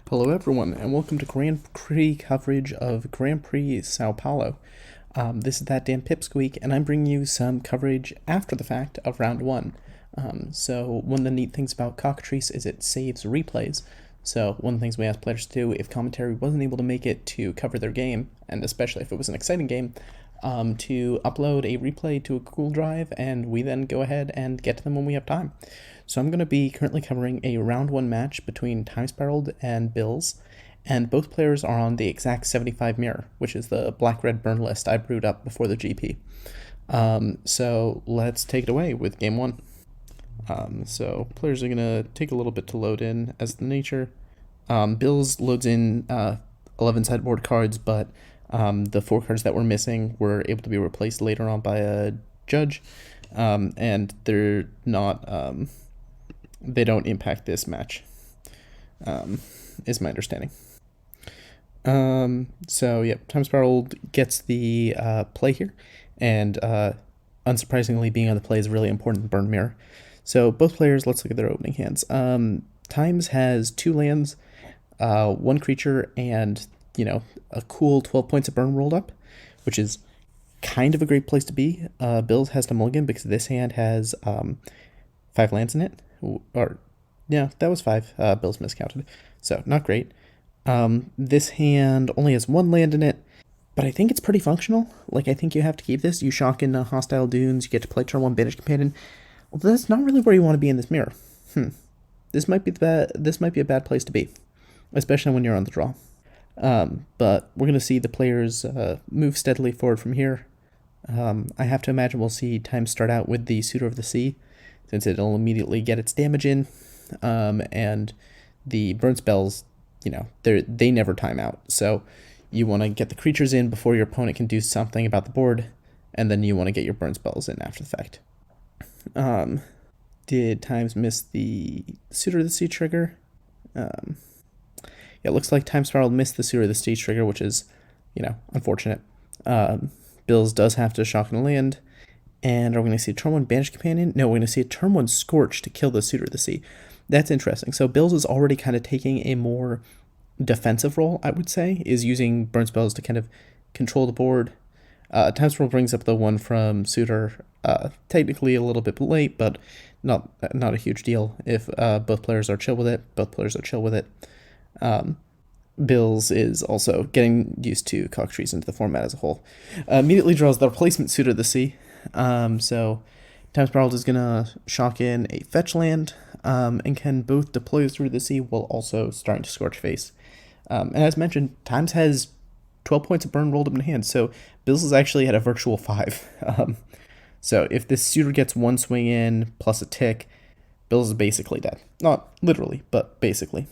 Hello everyone, and welcome to Grand Prix coverage of Grand Prix Sao Paulo. This is that damn pipsqueak, and I'm bringing you some coverage after the fact of round one. So one of the neat things about Cockatrice is it saves replays. So one of the things we asked players to do, if commentary wasn't able to make it to cover their game, and especially if it was an exciting game, to upload a replay to a Google Drive, and we then go ahead and get to them when we have time. So I'm going to be currently covering a round one match between Timespiraled and billz, and both players are on the exact 75 mirror, which is the black-red burn list I brewed up before the GP. So let's take it away with game one. So players are going to take a little bit to load in as the nature. billz loads in 11 sideboard cards, but the 4 cards that were missing were able to be replaced later on by a judge, and they're not, they don't impact this match, is my understanding. So yeah, Timespiraled gets the play here, and unsurprisingly, being on the play is a really important burn mirror. So both players, let's look at their opening hands. Times has 2 lands, 1 creature, and a cool 12 points of burn rolled up, which is kind of a great place to be. billz has to mulligan because this hand has 5 lands in it. Or, yeah, that was 5. billz miscounted, so not great. This hand only has 1 land in it, but I think it's pretty functional. Like, I think you have to keep this. You shock in hostile dunes, you get to play turn 1 Banished Companion. Well, that's not really where you want to be in this mirror. This might be a bad place to be, especially when you're on the draw. But we're going to see the players move steadily forward from here. I have to imagine we'll see Time start out with the Suitor of the Sea, since it'll immediately get its damage in, and the burn spells, they never time out. So you want to get the creatures in before your opponent can do something about the board, and then you want to get your burn spells in after the fact. Did Times miss the Suitor of the Sea trigger? Yeah, it looks like Timespiraled missed the Suitor of the Sea trigger, which is, unfortunate. billz does have to shock and land. And are we going to see a turn 1 Banished Companion? No, we're going to see a turn 1 Scorch to kill the Suitor of the Sea. That's interesting. So billz is already kind of taking a more defensive role, I would say, is using burn spells to kind of control the board. Timespiraled brings up the one from Suitor, technically a little bit late, but not a huge deal. If both players are chill with it, billz is also getting used to Cockatrice into the format as a whole. Immediately draws the replacement Suitor of the Sea. So Timespiraled is going to shock in a fetch land, and can both deploy through the sea while also starting to Scorch Face. And as mentioned, Times has 12 points of burn rolled up in hand, so billz is actually at a virtual 5. So if this Suitor gets 1 swing in plus a tick, billz is basically dead. Not literally, but basically.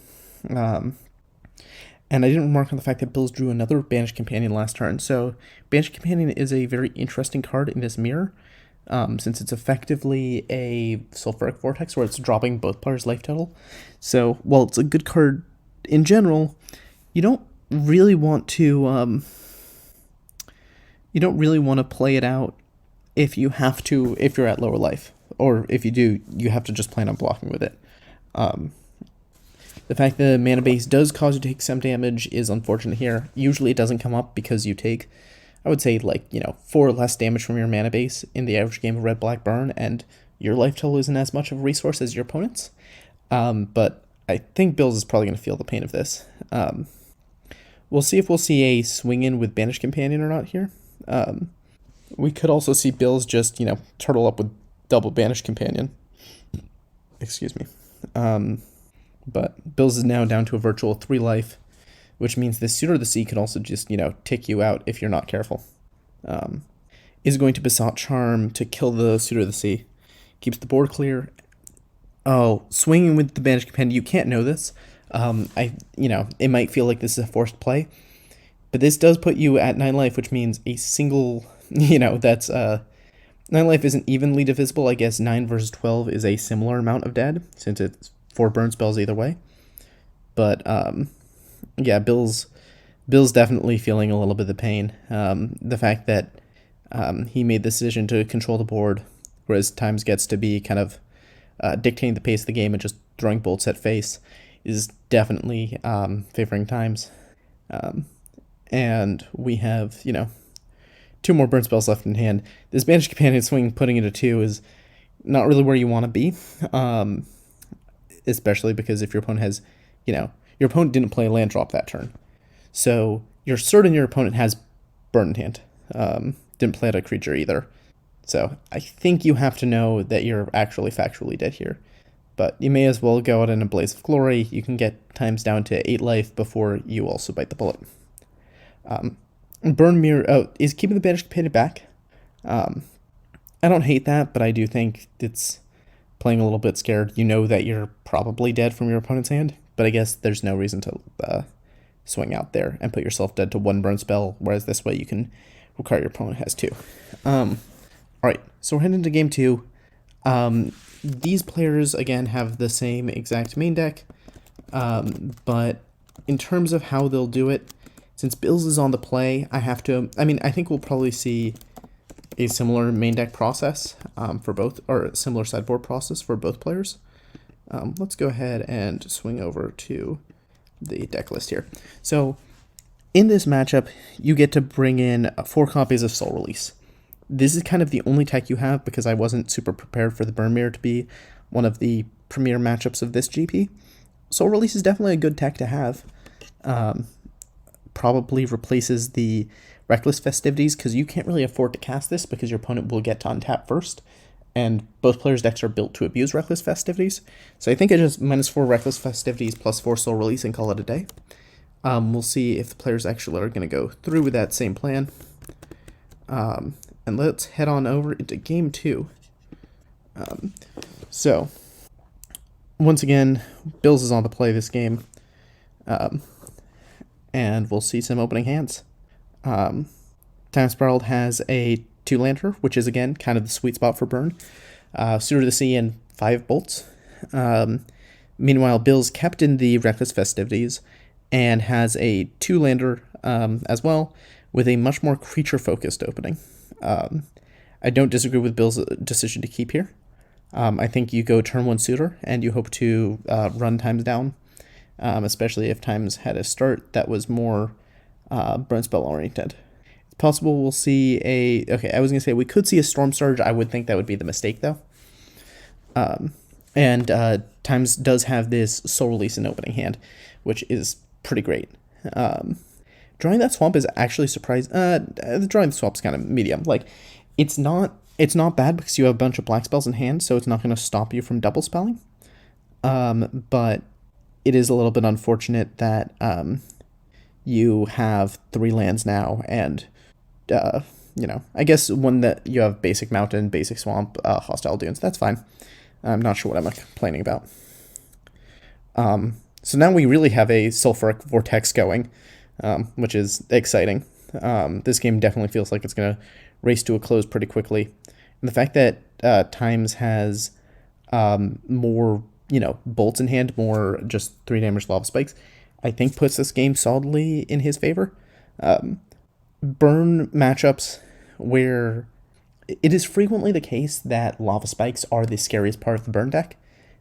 And I didn't remark on the fact that billz drew another Banished Companion last turn. So Banished Companion is a very interesting card in this mirror, since it's effectively a Sulfuric Vortex where it's dropping both players' life total. So while it's a good card in general, you don't really want to play it out if you're at lower life, or if you do, you have to just plan on blocking with it. The fact that the mana base does cause you to take some damage is unfortunate here. Usually it doesn't come up because you take, I would say, 4 less damage from your mana base in the average game of Red-Black Burn, and your life total isn't as much of a resource as your opponent's. But I think billz is probably going to feel the pain of this. We'll see if we'll see a swing in with Banished Companion or not here. We could also see billz just, turtle up with double Banished Companion. Excuse me. But billz is now down to a virtual 3 life, which means the Suitor of the Sea could also just, tick you out if you're not careful. Is going to Besought Charm to kill the Suitor of the Sea. Keeps the board clear. Oh, swinging with the Banished Companion, you can't know this. It might feel like this is a forced play, but this does put you at 9 life, which means a single, that's, 9 life isn't evenly divisible. I guess 9 versus 12 is a similar amount of dead, since it's 4 burn spells either way. But, yeah, billz definitely feeling a little bit of the pain. The fact that he made the decision to control the board, whereas Times gets to be kind of dictating the pace of the game and just throwing bolts at face, is definitely favoring Times. And we have, 2 more burn spells left in hand. This Banished Companion swing, putting it at 2 is not really where you want to be, especially because if your opponent has, your opponent didn't play a land drop that turn. So you're certain your opponent has burn in hand. Didn't play out a creature either. So I think you have to know that you're actually factually dead here. But you may as well go out in a Blaze of Glory. You can get Times down to 8 life before you also bite the bullet. Burn Mirror is keeping the Banished Companion back. I don't hate that, but I do think it's playing a little bit scared. You know that you're probably dead from your opponent's hand, but I guess there's no reason to swing out there and put yourself dead to 1 burn spell, whereas this way you can require your opponent has 2. Alright, so we're heading into game 2. These players, again, have the same exact main deck, but in terms of how they'll do it, since billz is on the play, I think we'll probably see a similar main deck process for both, or a similar sideboard process for both players. Let's go ahead and swing over to the deck list here. So in this matchup, you get to bring in 4 copies of Soul Release. This is kind of the only tech you have because I wasn't super prepared for the Burn Mirror to be one of the premier matchups of this GP. Soul Release is definitely a good tech to have. Probably replaces the Reckless Festivities because you can't really afford to cast this because your opponent will get to untap first, and both players' decks are built to abuse Reckless Festivities. So I think I just -4 Reckless Festivities plus 4 Soul Release and call it a day. We'll see if the players actually are going to go through with that same plan. And let's head on over into game 2. So, once again, billz is on the play this game. And we'll see some opening hands. Timespiraled has a 2-lander, which is, again, kind of the sweet spot for burn. Suitor of the Sea and 5 bolts. Meanwhile, billz kept in the Reckless Festivities and has a 2-lander as well, with a much more creature-focused opening. I don't disagree with billz's decision to keep here. I think you go turn 1 Suitor, and you hope to run Times down, especially if Times had a start that was more burn spell oriented. It's possible we'll see I was going to say we could see a Storm Surge. I would think that would be the mistake, though. And Times does have this Soul Release in opening hand, which is pretty great. Drawing that swamp is actually surprising. Drawing the swamp's kind of medium. Like, it's not bad because you have a bunch of black spells in hand, so it's not going to stop you from double spelling. But it is a little bit unfortunate that you have 3 lands now, and I guess one that you have basic mountain, basic swamp, hostile dunes. That's fine. I'm not sure what I'm complaining about. So now we really have a sulfuric vortex going. Which is exciting. This game definitely feels like it's going to race to a close pretty quickly. And the fact that Times has more, bolts in hand, more just 3 damage lava spikes, I think puts this game solidly in his favor. Burn matchups where it is frequently the case that lava spikes are the scariest part of the burn deck.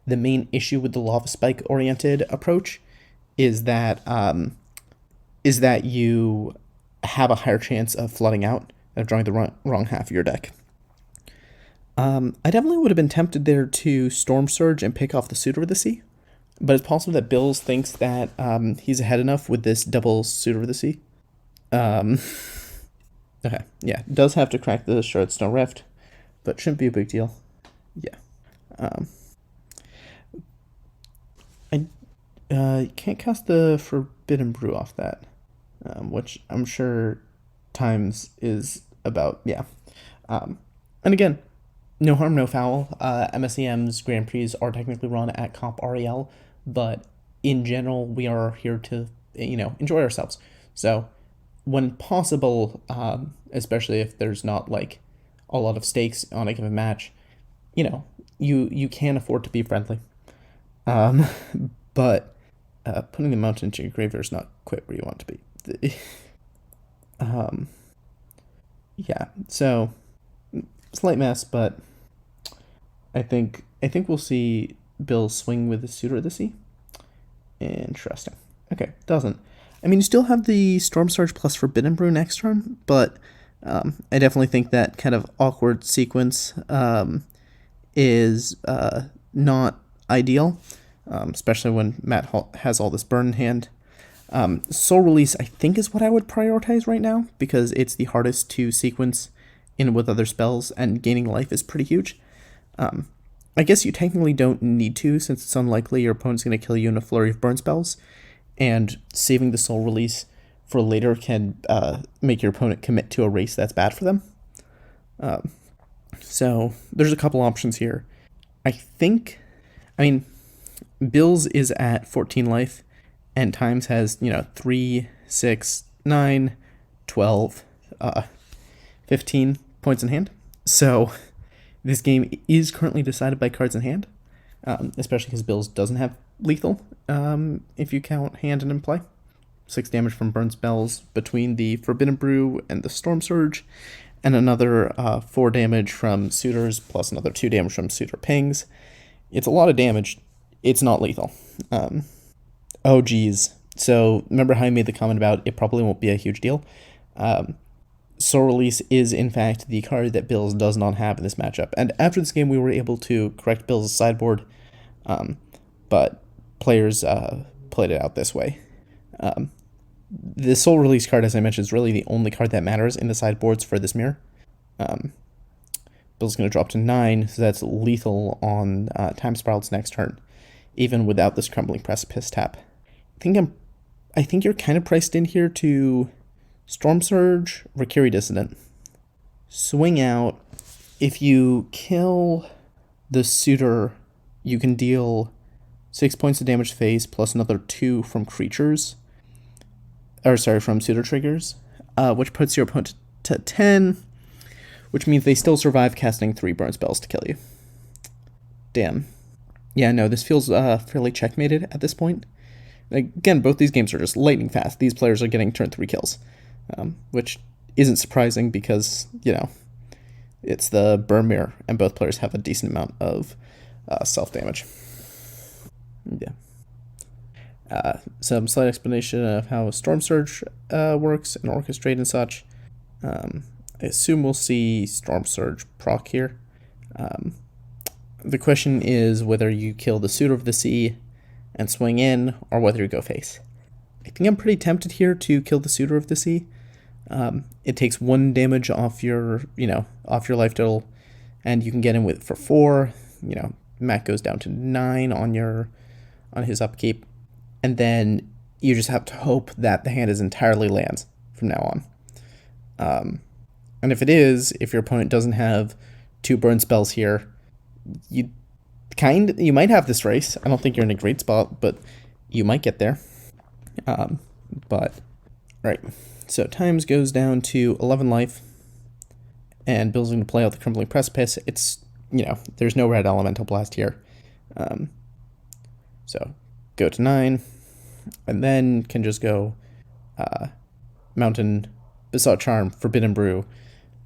The main issue with the lava spike oriented approach is that you have a higher chance of flooding out, of drawing the wrong half of your deck. I definitely would have been tempted there to Storm Surge and pick off the Suitor of the Sea, but it's possible that billz thinks that he's ahead enough with this double Suitor of the Sea. Okay, yeah, does have to crack the Shard Snow Rift, but shouldn't be a big deal. Yeah. I can't cast the Forbidden Brew off that. Which I'm sure Times is about, yeah. And again, no harm, no foul. MSEM's Grand Prix are technically run at Comp REL, but in general, we are here to, enjoy ourselves. So when possible, especially if there's not, like, a lot of stakes on a given match, you can afford to be friendly. But putting the mountain into your graveyard is not quite where you want to be. Yeah, so slight mess, but I think we'll see billz swing with the Suitor of the Sea, Interesting. Okay, doesn't. I mean, you still have the Storm Surge plus Forbidden Brew next turn, but I definitely think that kind of awkward sequence is not ideal, especially when Matt has all this burn in hand. Soul Release, I think, is what I would prioritize right now, because it's the hardest to sequence in with other spells, and gaining life is pretty huge. I guess you technically don't need to, since it's unlikely your opponent's going to kill you in a flurry of burn spells, and saving the Soul Release for later can make your opponent commit to a race that's bad for them. So there's a couple options here. I mean, billz is at 14 life, and Times has, 3, 6, 9, 12, 15 points in hand. So this game is currently decided by cards in hand, especially because billz doesn't have lethal, if you count hand and in play. 6 damage from burn spells between the Forbidden Brew and the Storm Surge, and another 4 damage from suitors, plus another 2 damage from suitor pings. It's a lot of damage. It's not lethal. Oh geez. So remember how I made the comment about it probably won't be a huge deal? Soul Release is in fact the card that billz does not have in this matchup. And after this game we were able to correct billz' sideboard, but players played it out this way. The Soul Release card, as I mentioned, is really the only card that matters in the sideboards for this mirror. billz going to drop to 9, so that's lethal on Timespiraled's next turn, even without this Crumbling Precipice tap. I think you're kind of priced in here to Storm Surge, Rakiri Dissident. Swing out. If you kill the suitor, you can deal 6 points of damage to face, plus another 2 from creatures. From suitor triggers, which puts your opponent to 10, which means they still survive casting 3 burn spells to kill you. Damn. Yeah, no, this feels fairly checkmated at this point. Again, both these games are just lightning fast. These players are getting turn 3 kills, which isn't surprising because, it's the burn mirror, and both players have a decent amount of self-damage. Yeah. Some slight explanation of how Storm Surge works and Orchestrate and such. I assume we'll see Storm Surge proc here. The question is whether you kill the Suitor of the Sea and swing in, or whether you go face. I think I'm pretty tempted here to kill the Suitor of the Sea. It takes 1 damage off your life total, and you can get in with for 4. Matt goes down to 9 on his upkeep. And then you just have to hope that the hand is entirely lands from now on. And if it is, if your opponent doesn't have 2 burn spells here, you might have this race. I don't think you're in a great spot, but you might get there. Right. So Times goes down to 11 life, and billz going to play out the Crumbling Precipice. It's, there's no red Elemental Blast here. So go to 9, and then can just go Mountain, Besought Charm, Forbidden Brew,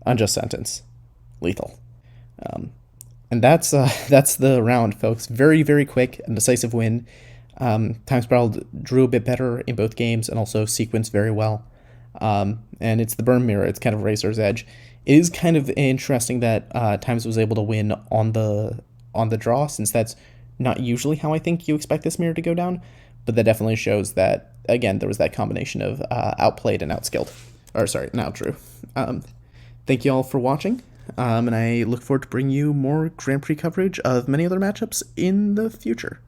Unjust Sentence, lethal. And that's the round, folks. Very, very quick and decisive win. Timespiraled drew a bit better in both games and also sequenced very well. And it's the burn mirror. It's kind of Razor's Edge. It is kind of interesting that Times was able to win on the draw, since that's not usually how I think you expect this mirror to go down, but that definitely shows that, again, there was that combination of outplayed and outskilled. And outdrew. Thank you all for watching, and I look forward to bringing you more Grand Prix coverage of many other matchups in the future.